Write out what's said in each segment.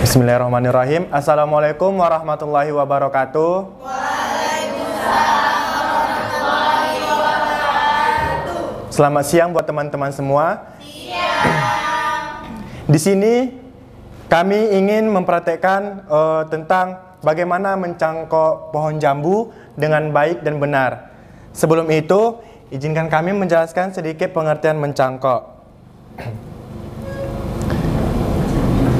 Bismillahirrahmanirrahim. Assalamualaikum warahmatullahi wabarakatuh. Waalaikumsalam warahmatullahi wabarakatuh. Selamat siang buat teman-teman semua. Siang. Di sini kami ingin mempraktekkan tentang bagaimana mencangkok pohon jambu dengan baik dan benar. Sebelum itu, izinkan kami menjelaskan sedikit pengertian mencangkok.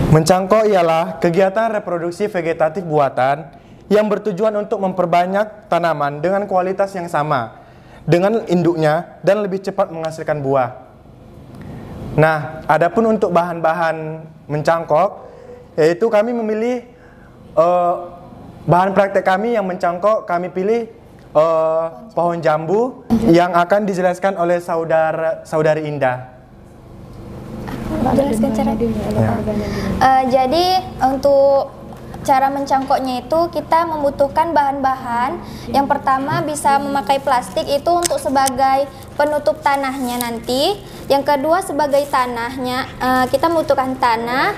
Mencangkok ialah kegiatan reproduksi vegetatif buatan yang bertujuan untuk memperbanyak tanaman dengan kualitas yang sama dengan induknya dan lebih cepat menghasilkan buah. Nah, adapun untuk bahan-bahan mencangkok, yaitu kami memilih bahan praktek kami yang mencangkok, kami pilih pohon jambu yang akan dijelaskan oleh saudari Indah. Jelaskan cara jadi untuk cara mencangkoknya itu kita membutuhkan bahan-bahan. Yang pertama bisa memakai plastik itu untuk sebagai penutup tanahnya nanti. Yang kedua sebagai tanahnya kita membutuhkan tanah,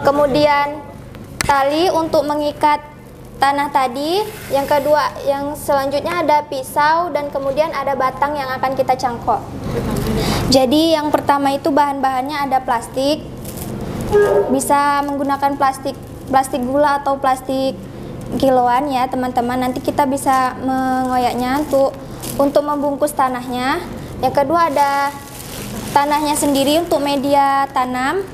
kemudian tali untuk mengikat tanah tadi. Yang kedua, yang selanjutnya ada pisau, dan kemudian ada batang yang akan kita cangkok. Jadi yang pertama itu bahan-bahannya ada plastik, bisa menggunakan plastik gula atau plastik kiloan ya teman-teman. Nanti kita bisa mengoyaknya untuk membungkus tanahnya. Yang kedua ada tanahnya sendiri untuk media tanam.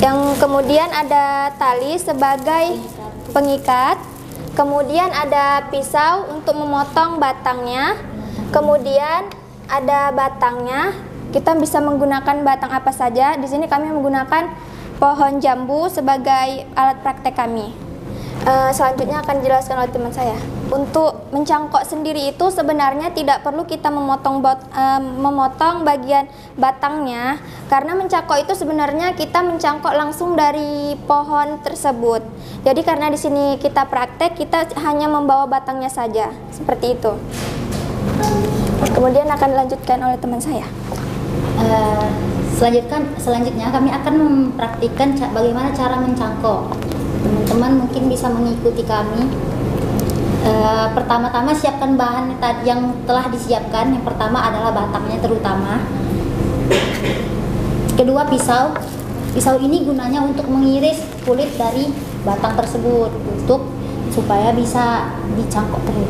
Yang kemudian ada tali sebagai pengikat. Kemudian ada pisau untuk memotong batangnya. Kemudian ada batangnya, kita bisa menggunakan batang apa saja. Di sini kami menggunakan pohon jambu sebagai alat praktek kami. Selanjutnya akan dijelaskan oleh teman saya. Untuk mencangkok sendiri itu sebenarnya tidak perlu kita memotong bagian batangnya, karena mencangkok itu sebenarnya kita mencangkok langsung dari pohon tersebut. Jadi karena di sini kita praktek, kita hanya membawa batangnya saja, seperti itu. Kemudian akan dilanjutkan oleh teman saya. Selanjutnya kami akan mempraktikkan bagaimana cara mencangkok. Teman-teman mungkin bisa mengikuti kami. Pertama-tama siapkan bahan yang telah disiapkan. Yang pertama adalah batangnya terutama. Kedua, pisau. Pisau ini gunanya untuk mengiris kulit dari batang tersebut supaya bisa dicangkok terus.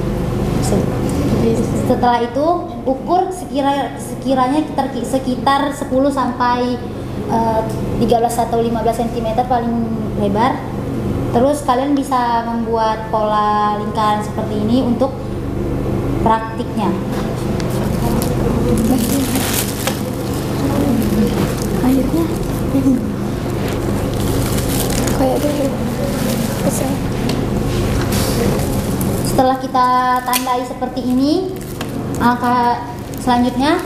Setelah itu ukur sekiranya sekitar 10 sampai 13 atau 15 cm paling lebar. Terus kalian bisa membuat pola lingkaran seperti ini untuk praktiknya. Akhirnya kayak dulu. Setelah kita tandai seperti ini, maka selanjutnya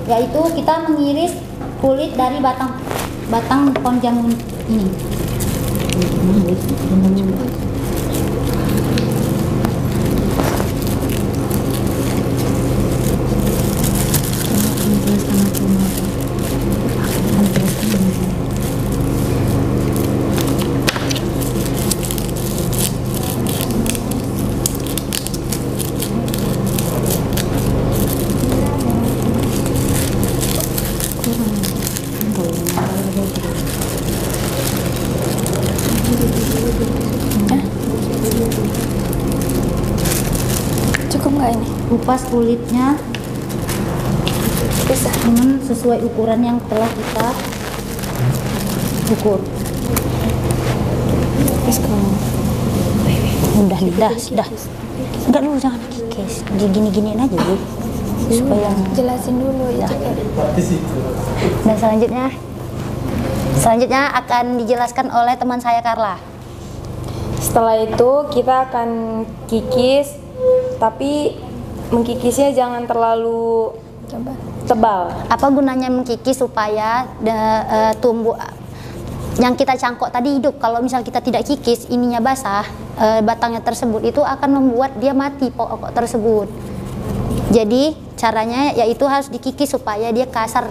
yaitu kita mengiris kulit dari batang pohon jambu ini. Cukup nggak ini? Kupas kulitnya Bisa. dengan sesuai ukuran yang telah kita ukur. Udah. Enggak dulu, jangan kikis. Gini-giniin aja dulu. Supaya Jelasin dulu ya. Dan selanjutnya akan dijelaskan oleh teman saya Carla. Setelah itu kita akan kikis, tapi mengkikisnya jangan terlalu tebal. Apa gunanya mengkikis? Supaya tumbuh yang kita cangkok tadi hidup. Kalau misal kita tidak kikis, ininya basah, batangnya tersebut itu akan membuat dia mati pokok tersebut. Jadi caranya yaitu harus dikikis supaya dia kasar,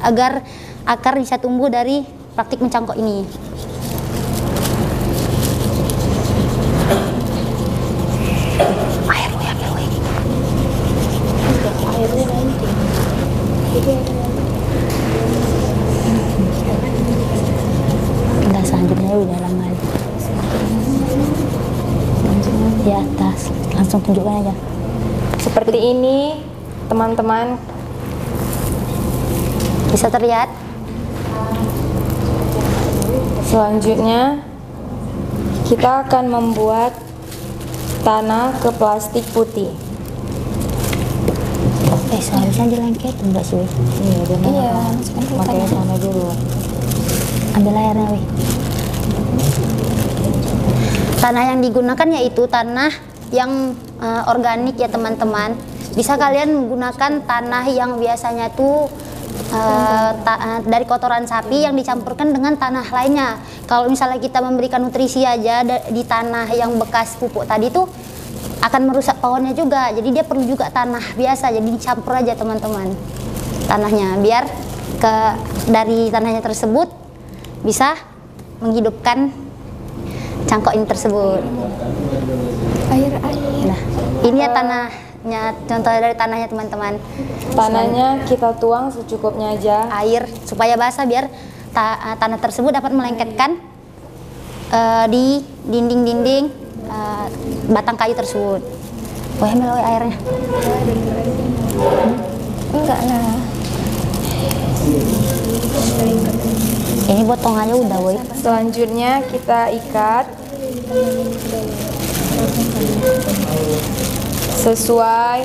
agar akar bisa tumbuh dari praktik mencangkok ini. Pindah selanjutnya udah lama di atas, langsung tunjukkan aja. Seperti ini, teman-teman. Bisa terlihat. Selanjutnya, kita akan membuat tanah ke plastik putih. Seharusnya dilengket enggak sih? Iya, makanya sama dulu. Ambil airnya, weh. Tanah yang digunakan yaitu tanah yang organik ya teman-teman. Bisa kalian menggunakan tanah yang biasanya tuh dari kotoran sapi yang dicampurkan dengan tanah lainnya. Kalau misalnya kita memberikan nutrisi aja di tanah yang bekas pupuk tadi tuh akan merusak pohonnya juga. Jadi dia perlu juga tanah biasa. Jadi dicampur aja teman-teman tanahnya, biar dari tanahnya tersebut bisa menghidupkan cangkok ini tersebut. Nah, ini ya tanahnya, contoh dari tanahnya teman-teman. Tanahnya kita tuang secukupnya aja. Air supaya basah, biar tanah tersebut dapat melengketkan di dinding-dinding batang kayu tersebut. Wah, ambil airnya. Enggak lah. Ini potong aja udah, woi. Selanjutnya kita ikat sesuai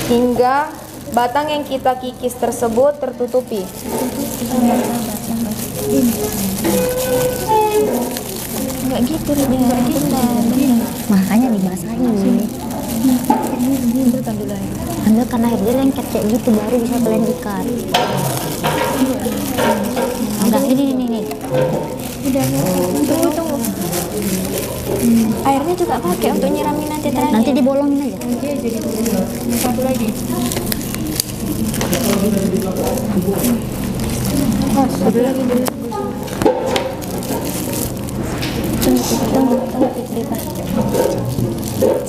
hingga batang yang kita kikis tersebut tertutupi. Enggak gitu dia. Makanya dibasahin. Ambilkan air, dia lengket kayak gitu baru bisa kalian ikat. Udah, ini. Udah. Tunggu. Airnya juga pakai untuk nyiramin nanti terakhir. Nanti dibolongin aja. Satu lagi. Satu lagi dulu. Tunggu.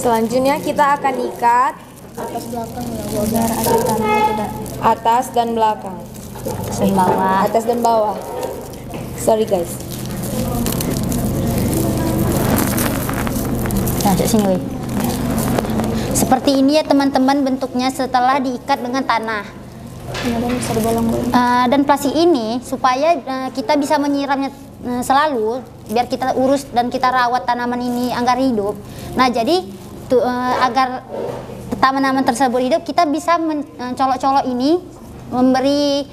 Selanjutnya kita akan ikat Atas belakang ya, biar ada tanah tidak. atas dan belakang. Bawah. Atas dan bawah. Sorry guys. Masuk sini, woi. Seperti ini ya teman-teman bentuknya setelah diikat dengan tanah. Kemudian bisa dibolong dulu. Dan plastik ini supaya kita bisa menyiramnya selalu, biar kita urus dan kita rawat tanaman ini agar hidup. Nah, jadi agar tanaman tersebut hidup, kita bisa mencolok-colok ini, memberi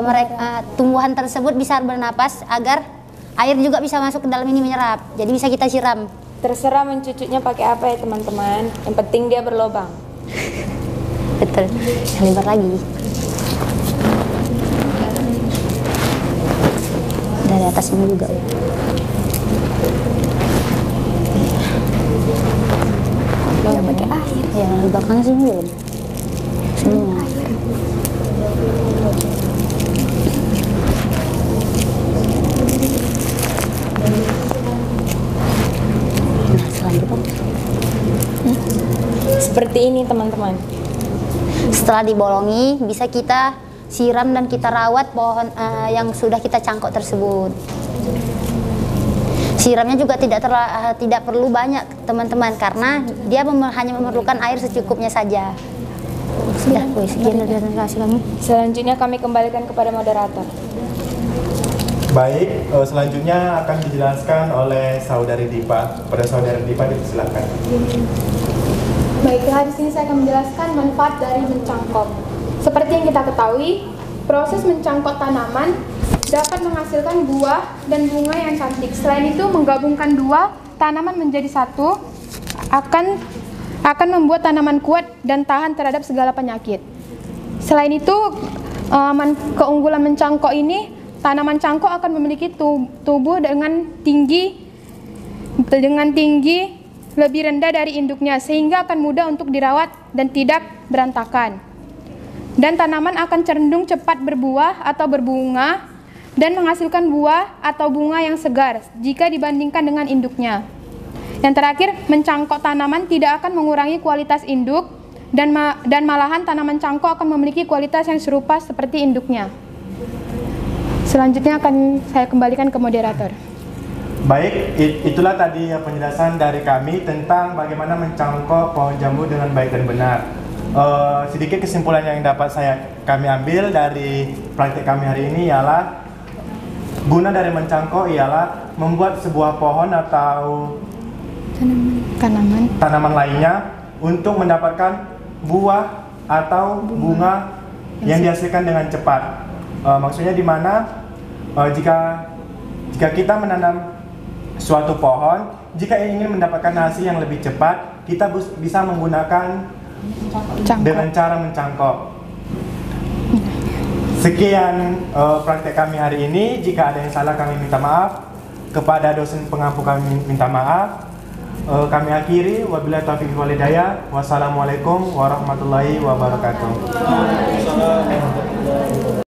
mereka tumbuhan tersebut bisa bernapas agar air juga bisa masuk ke dalam ini menyerap. Jadi bisa kita siram. Terserah mencucuknya pakai apa ya teman-teman. Yang penting dia berlubang. Betul. Lebar lagi. Dari atas ini juga ya. Ya pakai air. Ya, di belakangnya sini belum. Semua. Nah, selanjutnya. Seperti ini teman-teman. Setelah dibolongi, bisa kita siram dan kita rawat pohon yang sudah kita cangkok tersebut. Siramnya juga tidak perlu banyak teman-teman, karena dia hanya memerlukan air secukupnya saja. Sudah, sekian dari presentasi kami. Selanjutnya kami kembalikan kepada moderator. Baik, selanjutnya akan dijelaskan oleh Saudari Dipa. Pada Saudari Dipa dipersilakan. Baiklah, di sini saya akan menjelaskan manfaat dari mencangkok. Seperti yang kita ketahui, proses mencangkok tanaman dapat menghasilkan buah dan bunga yang cantik. Selain itu, menggabungkan dua tanaman menjadi satu akan membuat tanaman kuat dan tahan terhadap segala penyakit. Selain itu, keunggulan mencangkok ini, tanaman cangkok akan memiliki tubuh dengan tinggi lebih rendah dari induknya, sehingga akan mudah untuk dirawat dan tidak berantakan. dan tanaman akan cenderung cepat berbuah atau berbunga dan menghasilkan buah atau bunga yang segar jika dibandingkan dengan induknya. Yang terakhir, mencangkok tanaman tidak akan mengurangi kualitas induk dan malahan tanaman cangkok akan memiliki kualitas yang serupa seperti induknya. Selanjutnya akan saya kembalikan ke moderator. Baik, itulah tadi penjelasan dari kami tentang bagaimana mencangkok pohon jambu dengan baik dan benar. Sedikit kesimpulan yang dapat kami ambil dari praktik kami hari ini ialah guna dari mencangkok ialah membuat sebuah pohon atau tanaman lainnya untuk mendapatkan buah atau bunga yang dihasilkan dengan cepat. Maksudnya di mana jika kita menanam suatu pohon, jika ingin mendapatkan hasil yang lebih cepat, kita bisa menggunakan dengan cara mencangkok. Sekian praktek kami hari ini. Jika ada yang salah kami minta maaf. Kepada dosen pengampu kami minta maaf. Kami akhiri. Wabillahi taufiq wal hidayah. Wassalamualaikum warahmatullahi wabarakatuh.